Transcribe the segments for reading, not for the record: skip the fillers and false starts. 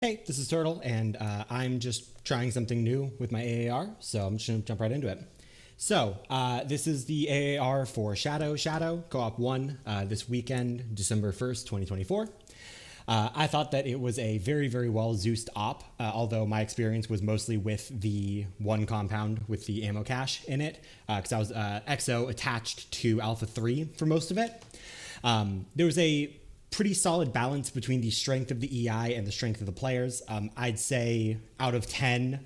Hey, this is Turtle, and I'm just trying something new with my AAR, so I'm just gonna jump right into it. This is the AAR for Shadow Co-op 1 this weekend, December 1st, 2024. I thought that it was a very, very well Zeused op, although my experience was mostly with the one compound with the ammo cache in it, because I was XO attached to Alpha 3 for most of it. There was a pretty solid balance between the strength of the EI and the strength of the players. I'd say out of 10,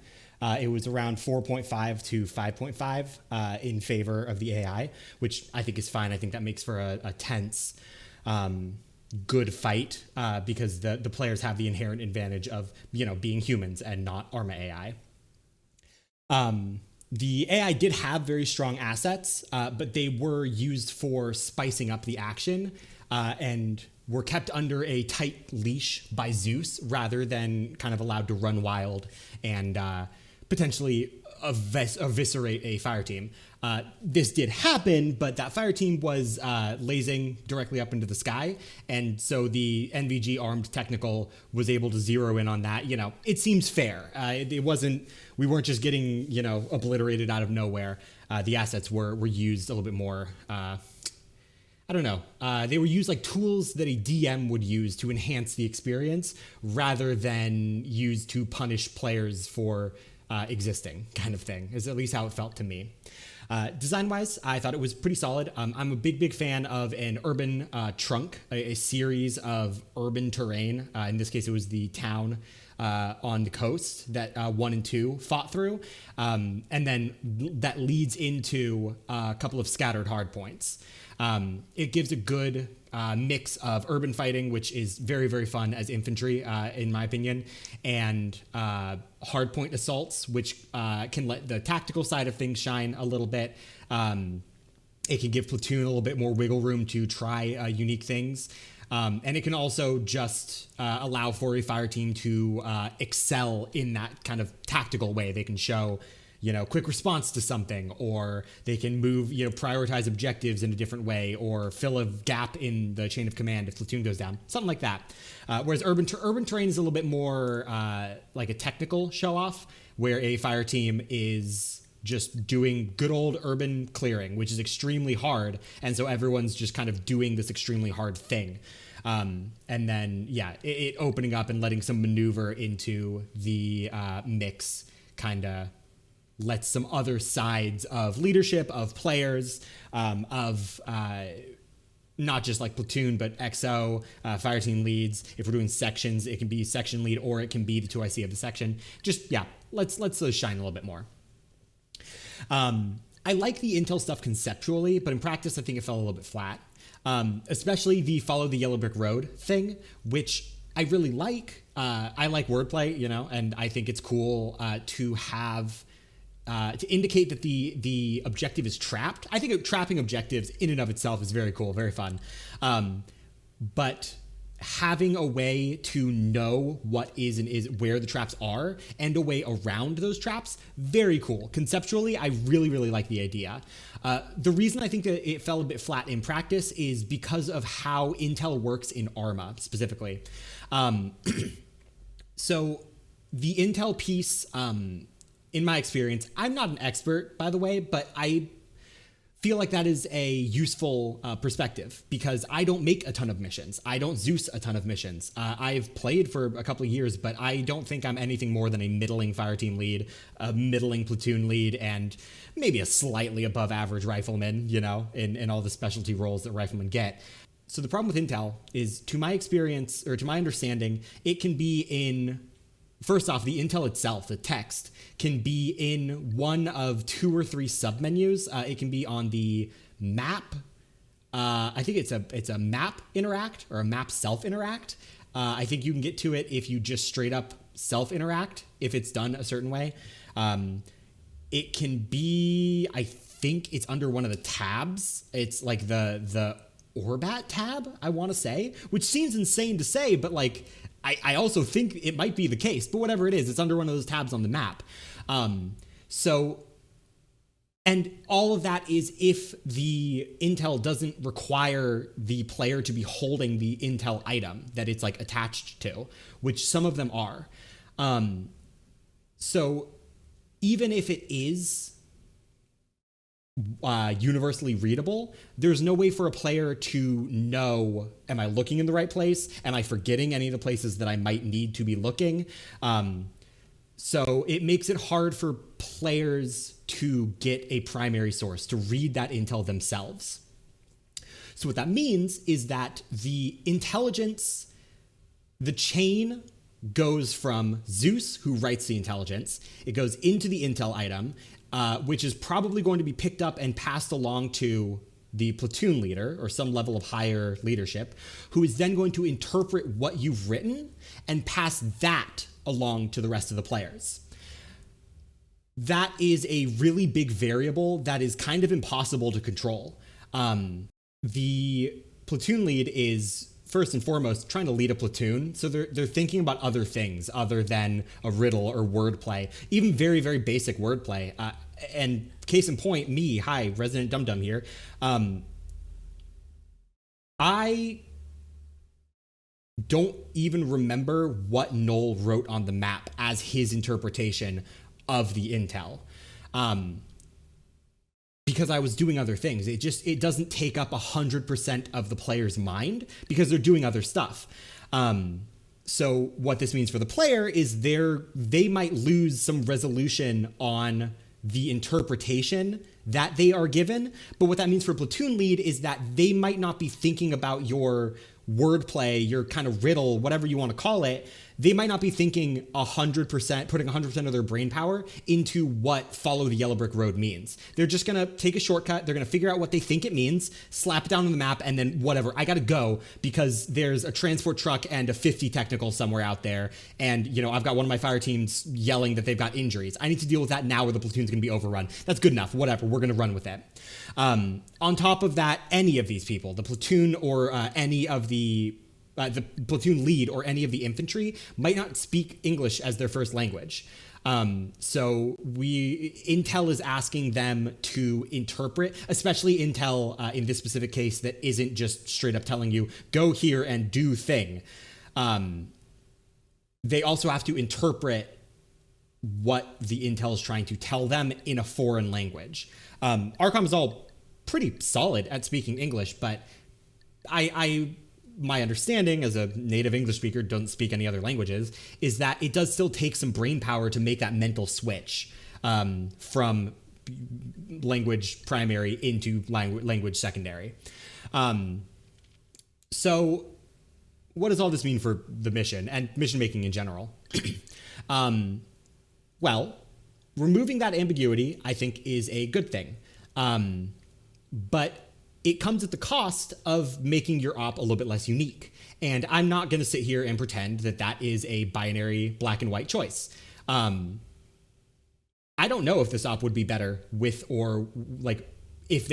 it was around 4.5 to 5.5 in favor of the AI, which I think is fine. I think that makes for a tense, good fight because the players have the inherent advantage of, being humans and not Arma AI. The AI did have very strong assets, but they were used for spicing up the action and were kept under a tight leash by Zeus rather than kind of allowed to run wild and potentially eviscerate a fire team. This did happen, but that fire team was lasing directly up into the sky, and so the NVG armed technical was able to zero in on that. It seems fair. It wasn't. We weren't just getting obliterated out of nowhere. The assets were used a little bit more. I don't know. They were used like tools that a DM would use to enhance the experience rather than used to punish players for existing, kind of thing, is at least how it felt to me. Design-wise, I thought it was pretty solid. I'm a big fan of an urban trunk, a series of urban terrain. In this case, it was the town on the coast that 1 and 2 fought through. And then that leads into a couple of scattered hardpoints. It gives a good mix of urban fighting, which is very, very fun as infantry, in my opinion, and hardpoint assaults, which can let the tactical side of things shine a little bit. It can give Platoon a little bit more wiggle room to try unique things. And it can also just allow for a fire team to excel in that kind of tactical way. They can show quick response to something, or they can move, prioritize objectives in a different way, or fill a gap in the chain of command if platoon goes down, something like that. Whereas urban terrain is a little bit more like a technical show off, where a fire team is just doing good old urban clearing, which is extremely hard. And so everyone's just kind of doing this extremely hard thing. And then, it opening up and letting some maneuver into the mix kind of lets some other sides of leadership, of players, of not just like platoon, but XO, fire team leads. If we're doing sections, it can be section lead, or it can be the 2IC of the section. Just, let's those shine a little bit more. I like the intel stuff conceptually, but in practice, I think it fell a little bit flat. Especially the follow the yellow brick road thing, which I really like. I like wordplay, and I think it's cool to have to indicate that the objective is trapped. I think trapping objectives in and of itself is very cool, very fun. But having a way to know what is and is where the traps are and a way around those traps, very cool. Conceptually, I really, really like the idea. The reason I think that it fell a bit flat in practice is because of how intel works in Arma specifically. So the intel piece, in my experience, I'm not an expert, by the way, but I feel like that is a useful perspective because I don't make a ton of missions. I don't Zeus a ton of missions. I've played for a couple of years, but I don't think I'm anything more than a middling fire team lead, a middling platoon lead, and maybe a slightly above average rifleman, in all the specialty roles that riflemen get. So the problem with intel is, to my experience, or to my understanding, it can be in... First off, the intel itself, the text, can be in one of 2 or 3 submenus. It can be on the map. I think it's a map interact or a map self interact. I think you can get to it if you just straight up self interact if it's done a certain way. It can be, I think it's under one of the tabs. It's like the Orbat tab, I want to say, which seems insane to say, but like I also think it might be the case, but whatever it is, it's under one of those tabs on the map. And And all of that is if the intel doesn't require the player to be holding the intel item that it's like attached to, which some of them are. So even if it is universally readable, there's no way for a player to know, am I looking in the right place? Am I forgetting any of the places that I might need to be looking? So it makes it hard for players to get a primary source, to read that intel themselves. So what that means is that the intelligence, the chain goes from Zeus, who writes the intelligence, it goes into the intel item, which is probably going to be picked up and passed along to the platoon leader or some level of higher leadership, who is then going to interpret what you've written and pass that along to the rest of the players. That is a really big variable that is kind of impossible to control. The platoon lead is first and foremost trying to lead a platoon, so they're thinking about other things other than a riddle or wordplay, even very, very basic wordplay. And case in point, me, hi, Resident Dum Dum here. I don't even remember what Noel wrote on the map as his interpretation of the intel, because I was doing other things. It doesn't take up 100% of the player's mind because they're doing other stuff. So what this means for the player is they might lose some resolution on the interpretation that they are given. But what that means for platoon lead is that they might not be thinking about your wordplay, your kind of riddle, whatever you want to call it. They might not be thinking 100%, putting 100% of their brain power into what follow the yellow brick road means. They're just going to take a shortcut. They're going to figure out what they think it means, slap it down on the map, and then whatever. I got to go because there's a transport truck and a 50 technical somewhere out there. And, I've got one of my fire teams yelling that they've got injuries. I need to deal with that now or the platoon's going to be overrun. That's good enough. Whatever. We're going to run with it. On top of that, any of these people, the platoon or any of the platoon lead or any of the infantry might not speak English as their first language. So Intel is asking them to interpret, especially Intel in this specific case that isn't just straight up telling you, go here and do thing. They also have to interpret what the Intel is trying to tell them in a foreign language. Archon is all pretty solid at speaking English, but my understanding as a native English speaker, don't speak any other languages, is that it does still take some brain power to make that mental switch from language primary into language secondary. So what does all this mean for the mission and mission making in general? Well, removing that ambiguity, I think, is a good thing. But it comes at the cost of making your op a little bit less unique. And I'm not going to sit here and pretend that that is a binary black and white choice. I don't know if this op would be better with or like if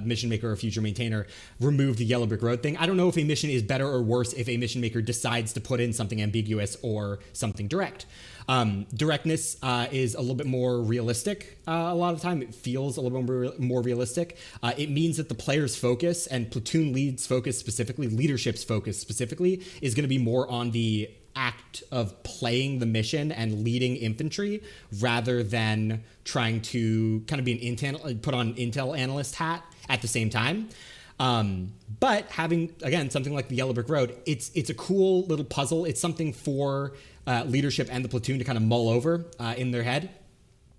Mission Maker or Future Maintainer remove the yellow brick road thing. I don't know if a mission is better or worse if a Mission Maker decides to put in something ambiguous or something direct. Directness is a little bit more realistic. A lot of the time it feels a little bit more realistic. It means that the player's focus and platoon lead's focus specifically, leadership's focus specifically, is going to be more on the act of playing the mission and leading infantry rather than trying to kind of be put on intel analyst hat at the same time. But having, again, something like the yellow brick road, it's a cool little puzzle. It's something for leadership and the platoon to kind of mull over in their head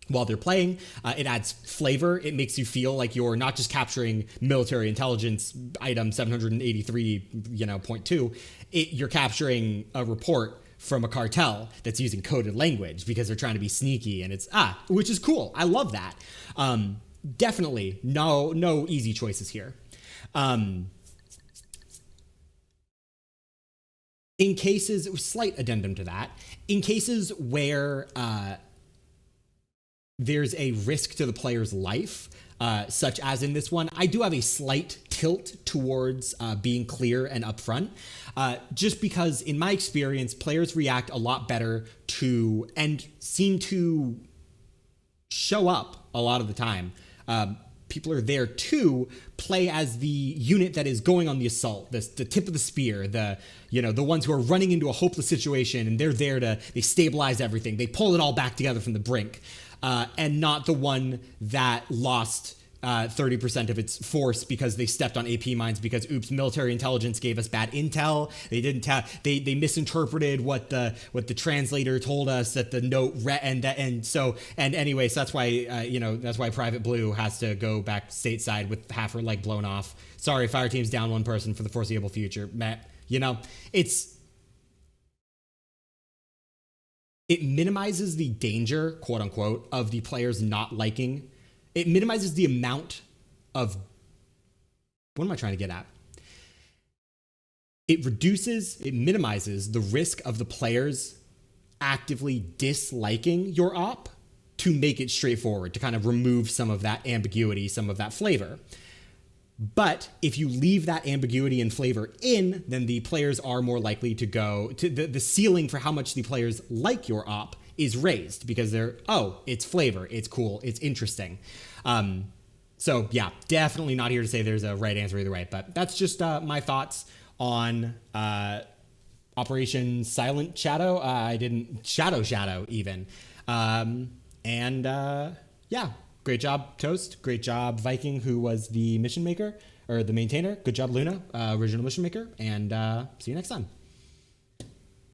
while they're playing. It adds flavor. It makes you feel like you're not just capturing military intelligence item 783, .2. You're capturing a report from a cartel that's using coded language because they're trying to be sneaky, and which is cool. I love that. Definitely no easy choices here. In cases, slight addendum to that, in cases where there's a risk to the player's life, such as in this one, I do have a slight tilt towards being clear and upfront, just because in my experience, players react a lot better to and seem to show up a lot of the time. People are there to play as the unit that is going on the assault, the tip of the spear, the ones who are running into a hopeless situation, and they're there they stabilize everything, they pull it all back together from the brink, and not the one that lost 30% of its force because they stepped on AP mines because military intelligence gave us bad intel. They didn't they misinterpreted what the translator told us that the note anyway, so that's why that's why Private Blue has to go back stateside with half her leg blown off. Sorry, fire team's down one person for the foreseeable future. Matt, it minimizes the danger, quote unquote, of the players not liking. It minimizes the amount of, what am I trying to get at? It minimizes the risk of the players actively disliking your op to make it straightforward, to kind of remove some of that ambiguity, some of that flavor. But if you leave that ambiguity and flavor in, then the players are more likely to go to the ceiling for how much the players like your op is raised because it's flavor, it's cool, it's interesting. So yeah, definitely not here to say there's a right answer either way, but that's just my thoughts on Operation Silent Shadow. I didn't Shadow even. Yeah, great job, Toast. Great job, Viking, who was the mission maker or the maintainer. Good job, Luna, original mission maker. And see you next time.